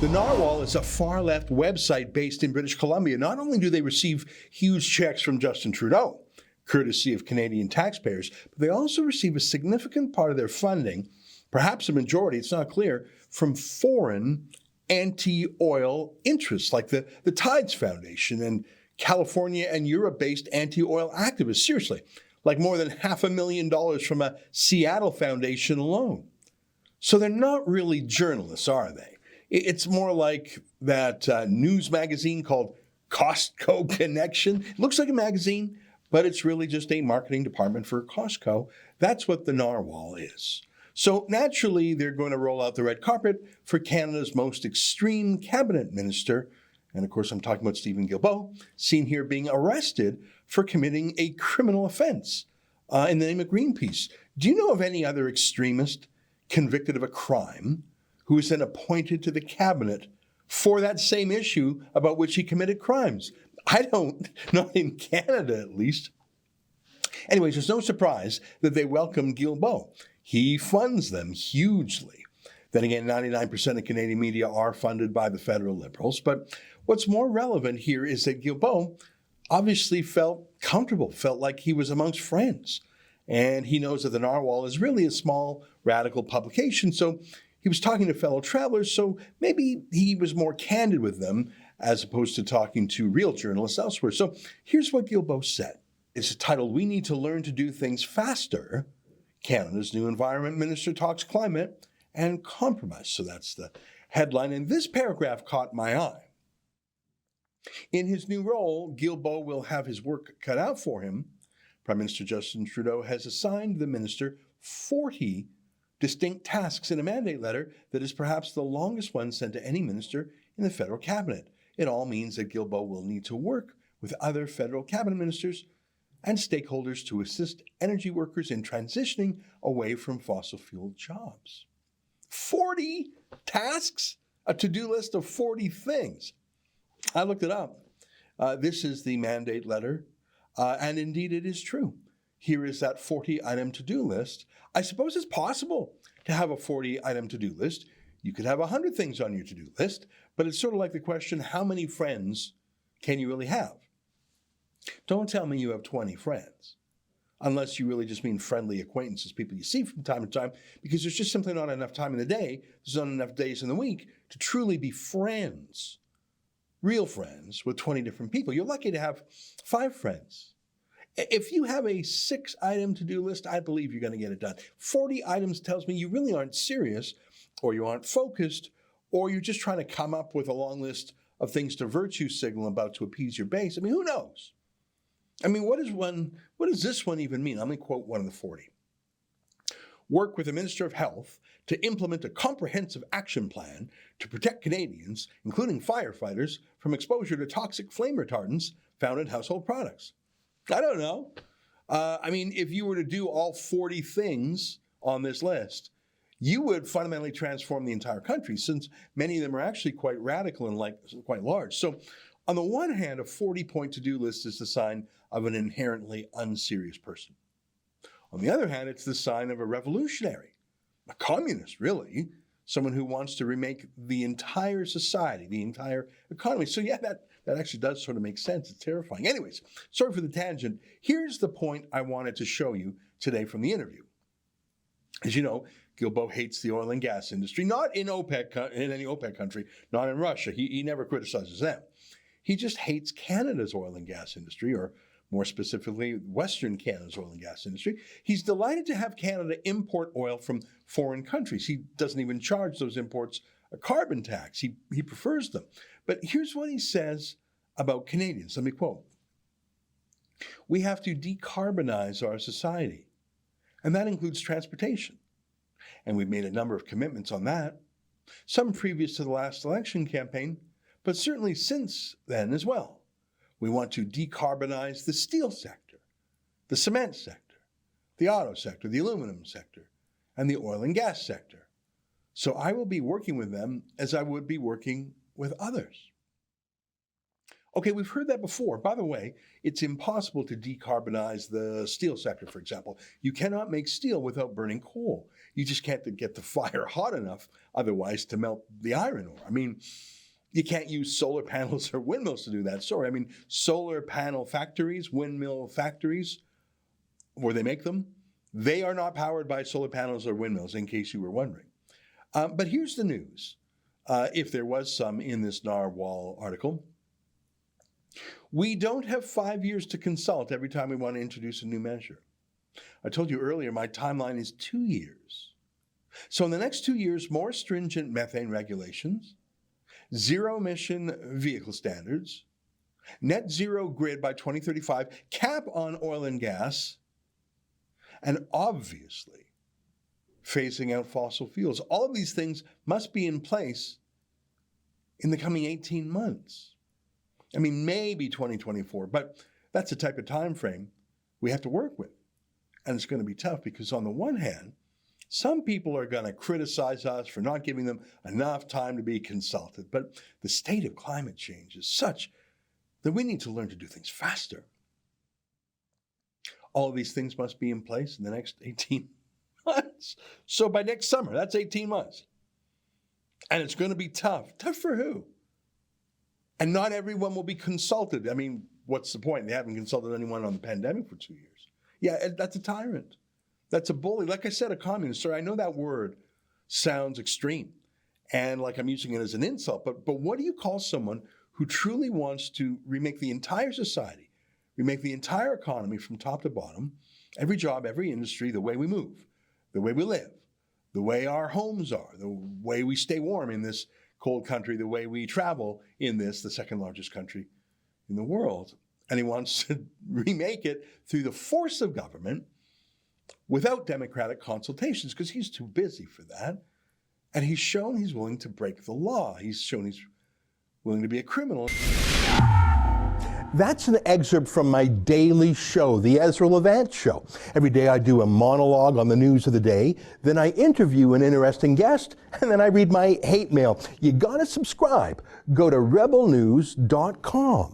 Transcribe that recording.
The Narwhal is a far-left website based in British Columbia. Not only do they receive huge checks from Justin Trudeau, courtesy of Canadian taxpayers, but they also receive a significant part of their funding, perhaps a majority, it's not clear, from foreign anti-oil interests like the Tides Foundation and California and Europe-based anti-oil activists. Seriously, like more than $500,000 from a Seattle foundation alone. So they're not really journalists, are they? It's more like that news magazine called Costco Connection. It looks like a magazine, but it's really just a marketing department for Costco. That's what the Narwhal is. So naturally, they're going to roll out the red carpet for Canada's most extreme cabinet minister. And of course, I'm talking about Steven Guilbeault, seen here being arrested for committing a criminal offense in the name of Greenpeace. Do you know of any other extremist convicted of a crime who was then appointed to the cabinet for that same issue about which he committed crimes? I don't, not in Canada at least. Anyways, there's no surprise that they welcome Guilbeault. He funds them hugely. Then again, 99% of Canadian media are funded by the federal Liberals. But what's more relevant here is that Guilbeault obviously felt comfortable, felt like he was amongst friends. And he knows that the Narwhal is really a small, radical publication, so he was talking to fellow travelers, so maybe he was more candid with them as opposed to talking to real journalists elsewhere. So here's what Guilbeault said. It's titled, "We Need to Learn to Do Things Faster. Canada's new Environment Minister Talks Climate and Compromise." So that's the headline, and this paragraph caught my eye. In his new role, Guilbeault will have his work cut out for him. Prime Minister Justin Trudeau has assigned the minister 40 distinct tasks in a mandate letter that is perhaps the longest one sent to any minister in the federal cabinet. It all means that Guilbeault will need to work with other federal cabinet ministers and stakeholders to assist energy workers in transitioning away from fossil fuel jobs. 40 tasks? A to-do list of 40 things. I looked it up. This is the mandate letter, and indeed it is true. Here is that 40-item to-do list. I suppose it's possible to have a 40-item to-do list. You could have 100 things on your to-do list, but it's sort of like the question, how many friends can you really have? Don't tell me you have 20 friends, unless you really just mean friendly acquaintances, people you see from time to time, because there's just simply not enough time in the day, there's not enough days in the week to truly be friends, real friends, with 20 different people. You're lucky to have 5 friends. If you have a 6-item to-do list, I believe you're going to get it done. 40 items tells me you really aren't serious, or you aren't focused, or you're just trying to come up with a long list of things to virtue signal about to appease your base. I mean, who knows? I mean, what does this one even mean? Let me quote one of the 40. Work with the Minister of Health to implement a comprehensive action plan to protect Canadians, including firefighters, from exposure to toxic flame retardants found in household products. I don't know. I mean, if you were to do all 40 things on this list, you would fundamentally transform the entire country, since many of them are actually quite radical and quite large. So on the one hand, a 40-point to-do list is the sign of an inherently unserious person. On the other hand, it's the sign of a revolutionary, a communist, really, someone who wants to remake the entire society, the entire economy. So yeah, that actually does sort of make sense. It's terrifying. Anyways, sorry for the tangent. Here's the point I wanted to show you today from the interview. As you know, Guilbeault hates the oil and gas industry, not in OPEC, in any OPEC country, not in Russia. He never criticizes them. He just hates Canada's oil and gas industry, or more specifically, Western Canada's oil and gas industry. He's delighted to have Canada import oil from foreign countries. He doesn't even charge those imports a carbon tax. He prefers them. But here's what he says about Canadians. Let me quote. "We have to decarbonize our society, and that includes transportation. And we've made a number of commitments on that, some previous to the last election campaign, but certainly since then as well. We want to decarbonize the steel sector, the cement sector, the auto sector, the aluminum sector, and the oil and gas sector. So I will be working with them as I would be working with others." Okay, we've heard that before. By the way, it's impossible to decarbonize the steel sector, for example. You cannot make steel without burning coal. You just can't get the fire hot enough otherwise to melt the iron ore. I mean, you can't use solar panels or windmills to do that. Sorry, I mean, solar panel factories, windmill factories, where they make them, they are not powered by solar panels or windmills, in case you were wondering. But here's the news, if there was some in this Narwhal article. We don't have 5 years to consult every time we want to introduce a new measure. I told you earlier, my timeline is 2 years. So in the next 2 years, more stringent methane regulations, zero-emission vehicle standards, net zero grid by 2035, cap on oil and gas, and obviously phasing out fossil fuels. All of these things must be in place in the coming 18 months. I mean, maybe 2024, but that's the type of time frame we have to work with. And it's going to be tough because on the one hand, some people are going to criticize us for not giving them enough time to be consulted. But the state of climate change is such that we need to learn to do things faster. All of these things must be in place in the next 18 months. So by next summer, that's 18 months. And it's going to be tough. Tough for who? And not everyone will be consulted. I mean, what's the point? They haven't consulted anyone on the pandemic for 2 years. Yeah, that's a tyrant. That's a bully. Like I said, a communist. Sorry, I know that word sounds extreme and like I'm using it as an insult, but what do you call someone who truly wants to remake the entire society, remake the entire economy from top to bottom, every job, every industry, the way we move, the way we live, the way our homes are, the way we stay warm in this cold country, the way we travel in this, the second largest country in the world. And he wants to remake it through the force of government without democratic consultations because he's too busy for that. And he's shown he's willing to break the law. He's shown he's willing to be a criminal. That's an excerpt from my daily show, The Ezra Levant Show. Every day I do a monologue on the news of the day, then I interview an interesting guest, and then I read my hate mail. You gotta subscribe. Go to rebelnews.com.